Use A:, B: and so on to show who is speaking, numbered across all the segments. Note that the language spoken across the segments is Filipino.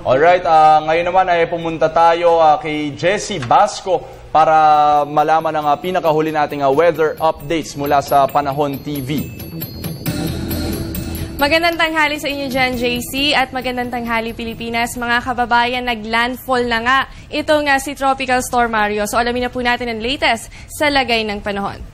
A: Alright, ngayon naman ay pumunta tayo kay Jessie Basco para malaman ang pinakahuli nating weather updates mula sa Panahon TV.
B: Magandang tanghali sa inyo dyan, JC, at magandang tanghali Pilipinas. Mga kababayan, naglandfall na nga itong si Tropical Storm Mario. So alamin na po natin ang latest sa lagay ng panahon.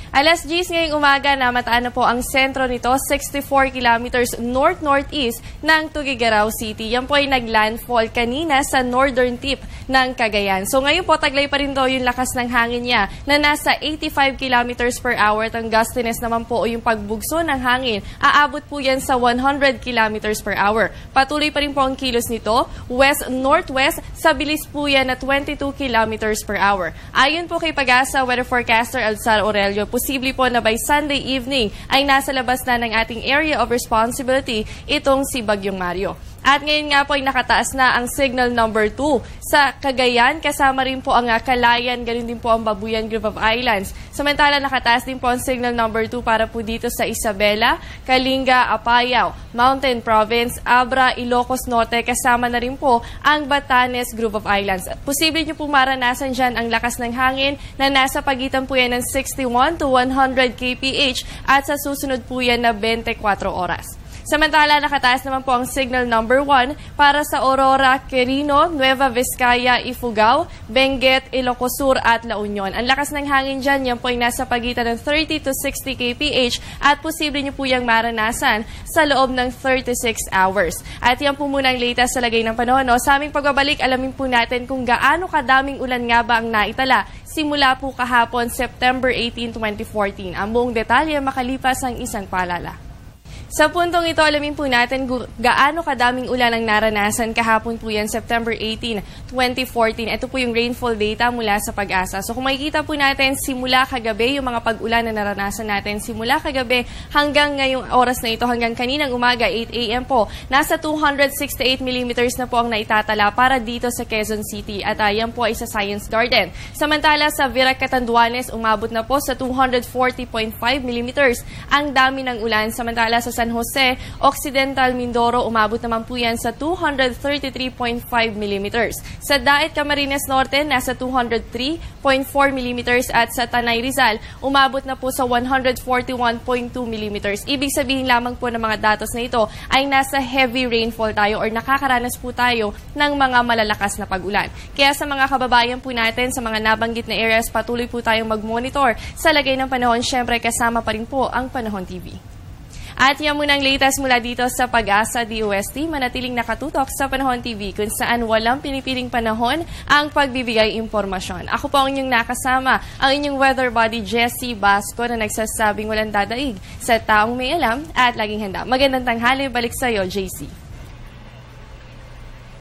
B: Alas 10 ngayong umaga, namataan na po ang sentro nito, 64 kilometers north-northeast ng Tuguegarao City. Yan po ay naglandfall kanina sa northern tip ng Cagayan. So ngayon po, taglay pa rin daw yung lakas ng hangin niya na nasa 85 kilometers per hour. At ang gustiness naman po o yung pagbugso ng hangin, aabot po yan sa 100 kilometers per hour. Patuloy pa rin po ang kilos nito, west-northwest, sa bilis po yan na 22 kilometers per hour. Ayon po kay Pag-asa Weather Forecaster Alzar Aurelio, posible po na by Sunday evening ay nasa labas na ng ating area of responsibility itong si Bagyong Mario. At ngayon nga po ay nakataas na ang signal number 2 sa Cagayan, kasama rin po ang Calayan, ganun din po ang Babuyan Group of Islands. Samantala nakataas din po ang signal number 2 para po dito sa Isabela, Kalinga, Apayao, Mountain Province, Abra, Ilocos Norte, kasama na rin po ang Batanes Group of Islands. Posible nyo po maranasan dyan ang lakas ng hangin na nasa pagitan po yan ng 61 to 100 kph at sa susunod po yan na 24 oras. Samantala, nakataas naman po ang signal number 1 para sa Aurora, Quirino, Nueva Vizcaya, Ifugao, Benguet, Ilocos Sur at La Union. Ang lakas ng hangin dyan, yan po ay nasa pagitan ng 30 to 60 kph at posible nyo po yung maranasan sa loob ng 36 hours. At yan po muna ang latest sa lagay ng panahon. No? Sa aming pagbabalik, alamin po natin kung gaano kadaming ulan nga ba ang naitala simula po kahapon, September 18, 2014. Ang buong detalye makalipas ang isang paalala. Sa puntong ito, alamin po natin gaano kadaming ulan ang naranasan kahapon po yan, September 18, 2014. Ito po yung rainfall data mula sa Pag-asa. So kung makikita po natin, simula kagabi, yung mga pag-ulan na naranasan natin, simula kagabi hanggang ngayong oras na ito, hanggang kaninang umaga, 8 a.m. po, nasa 268 millimeters na po ang naitatala para dito sa Quezon City. At yan po ay sa Science Garden. Samantala sa Virac, Catanduanes, umabot na po sa 240.5 millimeters ang dami ng ulan. Samantala sa San Jose, Occidental Mindoro, umabot naman po yan sa 233.5 millimeters. Sa Daet, Camarines Norte, nasa 203.4 millimeters at sa Tanay Rizal, umabot na po sa 141.2 millimeters. Ibig sabihin lamang po ng mga datos na ito ay nasa heavy rainfall tayo or nakakaranas po tayo ng mga malalakas na pag-ulan. Kaya sa mga kababayan po natin sa mga nabanggit na areas, patuloy po tayong mag-monitor sa lagay ng panahon. Siyempre, kasama pa rin po ang Panahon TV. At yan muna ang latest mula dito sa Pag-asa DOST. Manatiling nakatutok sa Panahon TV kung saan walang pinipiling panahon ang pagbibigay impormasyon. Ako po ang inyong nakasama, ang inyong weather body Jessie Basco na nagsasabing walang dadaig sa taong may alam at laging handa. Magandang tanghali, balik sa iyo, JC.